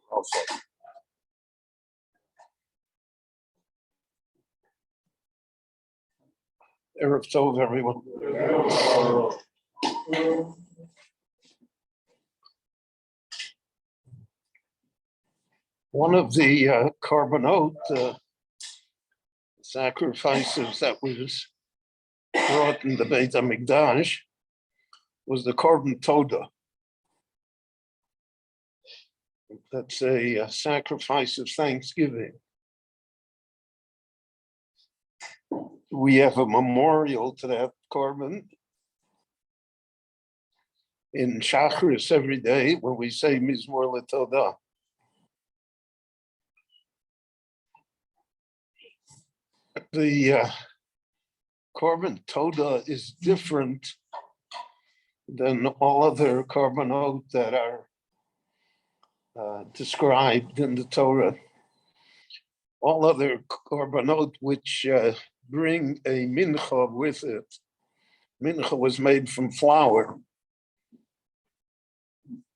Also, Erev Tov, everyone. One of the korbanot sacrifices that was brought in the Beit HaMikdash was the korban toda. That's a sacrifice of thanksgiving. We have a memorial to that korban in Shacharis every day when we say Mizmor LeTodah. The korban toda is different than all other korbanot that are described in the Torah. All other korbanot which bring a mincha with it. Mincha was made from flour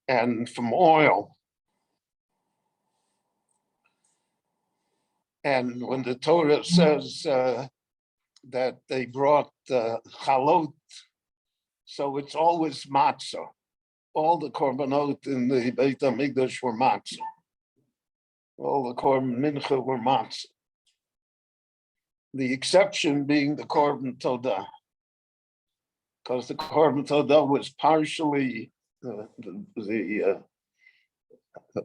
and from oil. And when the Torah says that they brought chalot, so it's always matzah. All the korbanot in the Beit HaMikdash were matzah. All the korban mincha were matzah. The exception being the korban todah, because the korban todah was partially the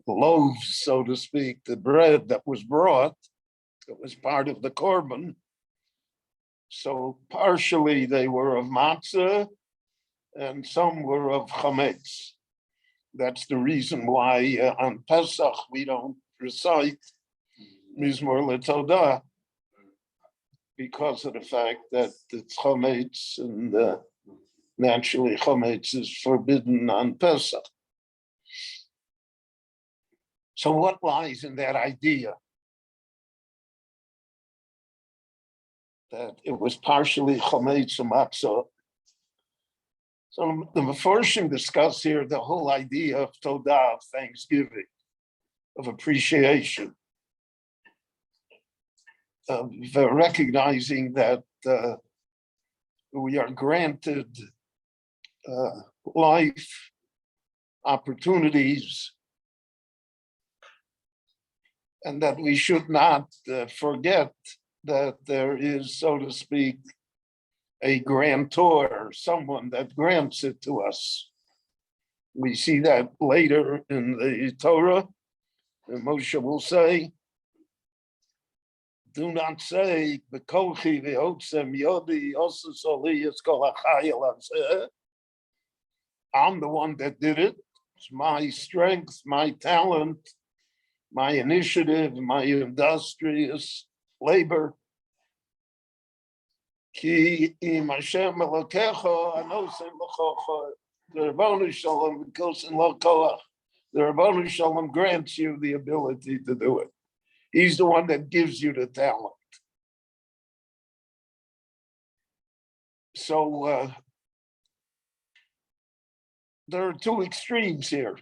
loaves, so to speak, the bread that was brought. It was part of the korban. So partially they were of matzah, and some were of chametz. That's the reason why on Pesach we don't recite Mizmor LeTodah, because of the fact that it's chametz, and naturally chametz is forbidden on Pesach. So what lies in that idea that it was partially chametz and matzah? So the Meforshim discuss here the whole idea of Todah, of thanksgiving, of appreciation, of recognizing that we are granted life, opportunities, and that we should not forget that there is, so to speak, a grantor, someone that grants it to us. We see that later in the Torah, and Moshe will say, do not say, "B'kolchi v'hotzem yodi osus oli kol hachayil hazeh." I'm the one that did it. It's my strength, my talent, my initiative, my industrious labor. Ki im Hashem Elokecha anosim l'chocha. The Rabbanu Shalom kosin lo koach. The Rabbanu Shalom grants you the ability to do it. He's the one that gives you the talent. So there are two extremes here.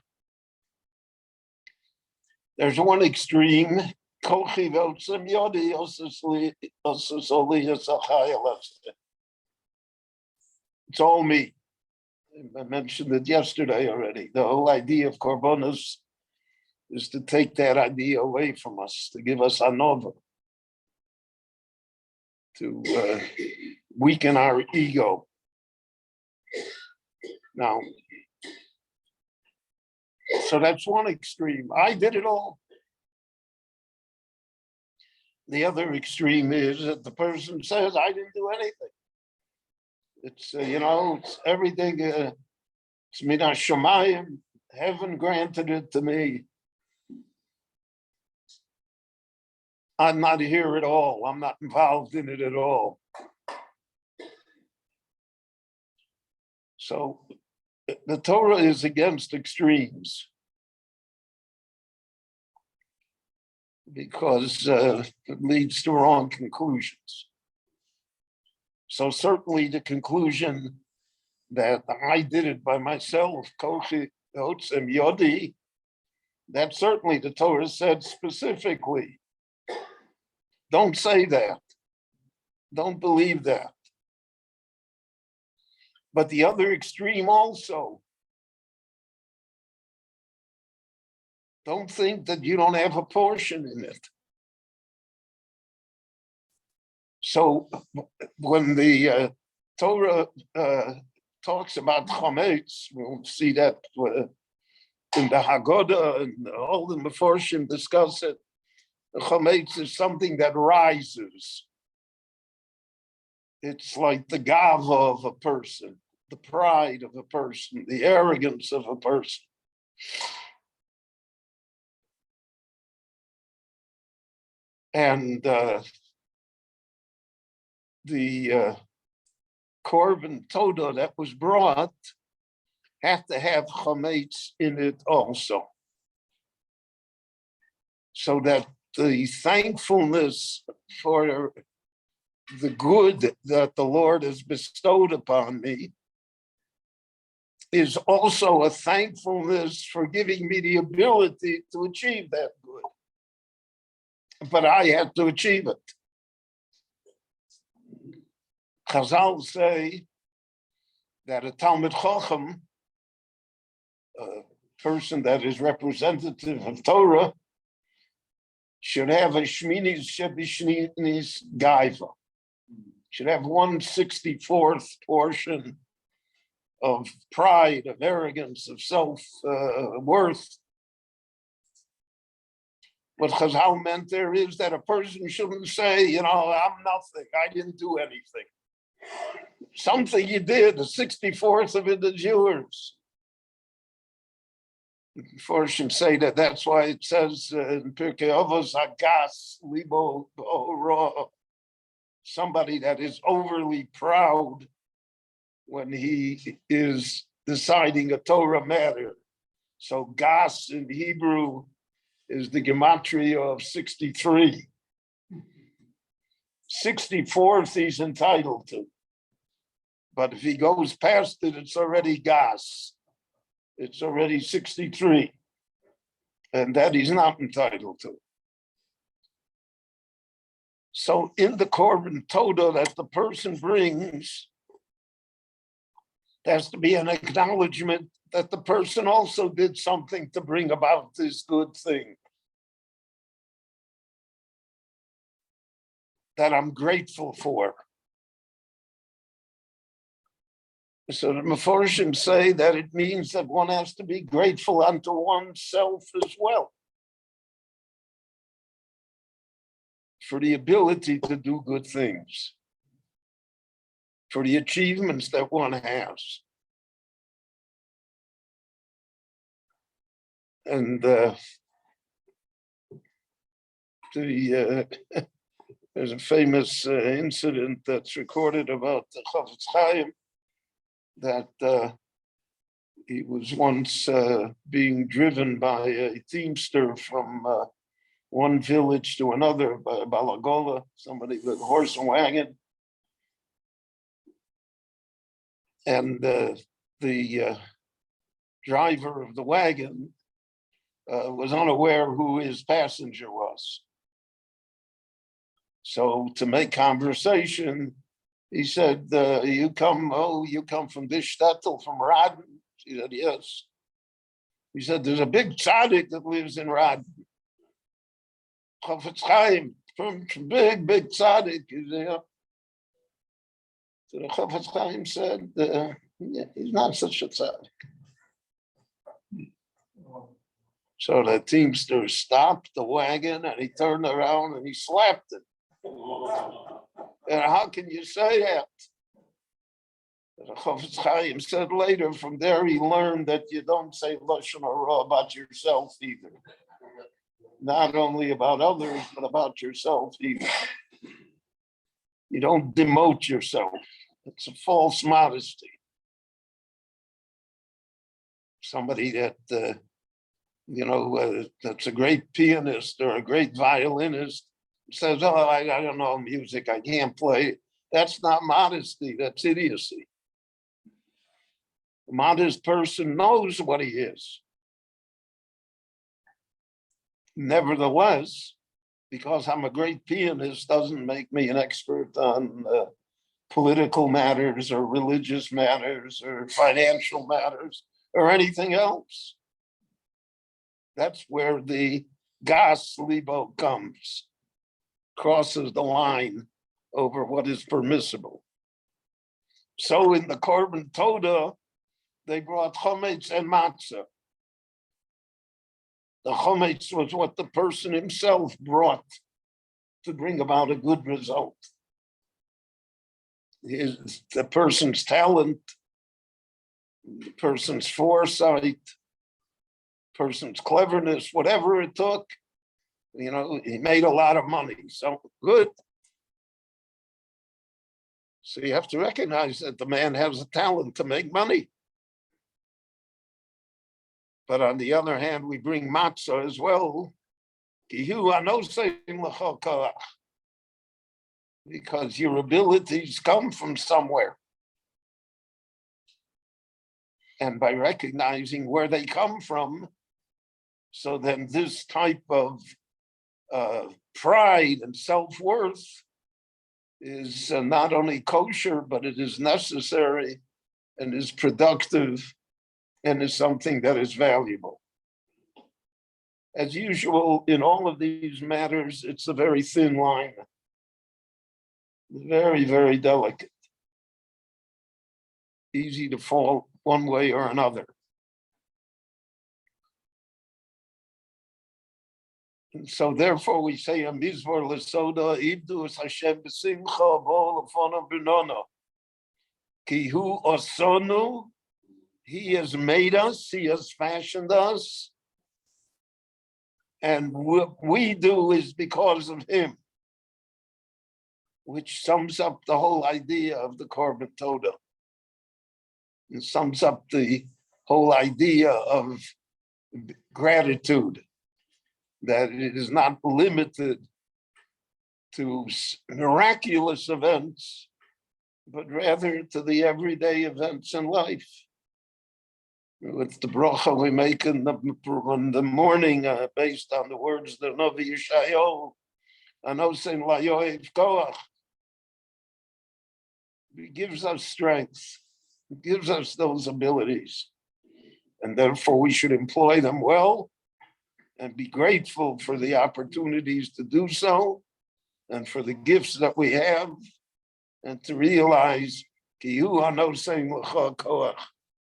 There's one extreme. It's all me. I mentioned it yesterday already. The whole idea of korbanos is to take that idea away from us, to give us anova, to weaken our ego. Now, so that's one extreme. I did it all. The other extreme is that the person says, I didn't do anything. It's, it's everything, it's minas shamayim, heaven granted it to me. I'm not here at all. I'm not involved in it at all. So the Torah is against extremes. because it leads to wrong conclusions. So certainly the conclusion that I did it by myself, Kochi Otzem Yodi, that certainly the Torah said specifically. Don't say that. Don't believe that. But the other extreme also. Don't think that you don't have a portion in it. So when the Torah talks about chametz, we'll see that in the Haggadah and all the Meforshim discuss it. The chametz is something that rises. It's like the gava of a person, the pride of a person, the arrogance of a person. And the korban toda that was brought had to have chametz in it also, so that the thankfulness for the good that the Lord has bestowed upon me is also a thankfulness for giving me the ability to achieve that good. But I had to achieve it. Chazal say that a Talmid Chacham, a person that is representative of Torah, should have a Shminis Shebishninis Gaiva, should have 1/64th portion of pride, of arrogance, of self-worth. What Chazal meant there is that a person shouldn't say, I'm nothing, I didn't do anything. Something you did, a 64th of it is yours. Forshim say that's why it says in Pirkei Avos, Hagas Libo Ra, somebody that is overly proud when he is deciding a Torah matter. So Gas in Hebrew is the gematria of 63. 64th he's entitled to. But if he goes past it, it's already Gas. It's already 63. And that he's not entitled to. So in the korban toda that the person brings, there has to be an acknowledgement that the person also did something to bring about this good thing. That I'm grateful for. So the Meforshim say that it means that one has to be grateful unto oneself as well. For the ability to do good things. For the achievements that one has. And there's a famous incident that's recorded about the Chafetz Chaim, that he was once being driven by a teamster from one village to another, by a balagola, somebody with a horse and wagon. And the driver of the wagon was unaware who his passenger was. So to make conversation, he said, you come from this shtetl, from Radin? She said, yes. He said, there's a big tzaddik that lives in Radin. Chafetz Chaim, big tzaddik. So the Chafetz Chaim said, he's not such a tzaddik. So the teamster stopped the wagon and he turned around and he slapped it. And how can you say that? The Chafetz Chaim said later, from there he learned that you don't say Lashon Hara about yourself either. Not only about others, but about yourself either. You don't demote yourself. It's a false modesty. Somebody that That's a great pianist or a great violinist, says, "Oh, I don't know music, I can't play." That's not modesty, that's idiocy. A modest person knows what he is. Nevertheless, because I'm a great pianist doesn't make me an expert on political matters or religious matters or financial matters or anything else. That's where the gas libo comes, crosses the line over what is permissible. So in the Korban Toda, they brought chometz and matzah. The chometz was what the person himself brought to bring about a good result. The person's talent, the person's foresight, person's cleverness, whatever it took, he made a lot of money, so good. So you have to recognize that the man has a talent to make money. But on the other hand, we bring matzah as well, because your abilities come from somewhere. And by recognizing where they come from, so then this type of pride and self-worth is not only kosher, but it is necessary and is productive and is something that is valuable. As usual, in all of these matters, it's a very thin line, very, very delicate, easy to fall one way or another. And so therefore we say, Mizvor lesoda ibdu es Hashem b'simcha bo lefono b'nono. Ki hu osonu, he has made us, he has fashioned us, and what we do is because of him, which sums up the whole idea of the Korban Toda. It sums up the whole idea of gratitude, that it is not limited to miraculous events, but rather to the everyday events in life. With the bracha we make in the morning, based on the words of the Navi Yeshayahu, Anosin layoev koach. It gives us strength. It gives us those abilities. And therefore we should employ them well and be grateful for the opportunities to do so and for the gifts that we have, and to realize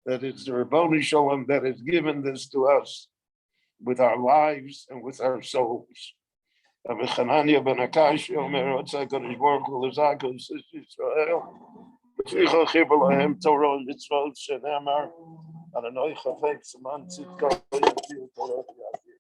that it's the Ribono Shel Olam that has given this to us with our lives and with our souls. Rabbi Chananya ben Akashi Omer Otzai Kodesh Baruch Hu L'Zakos Yisrael V'chicha Chibur Lahem Torah Mitzvot Shenemar Adonai Chafetz Man Tzidko Yatir Torah Yatir.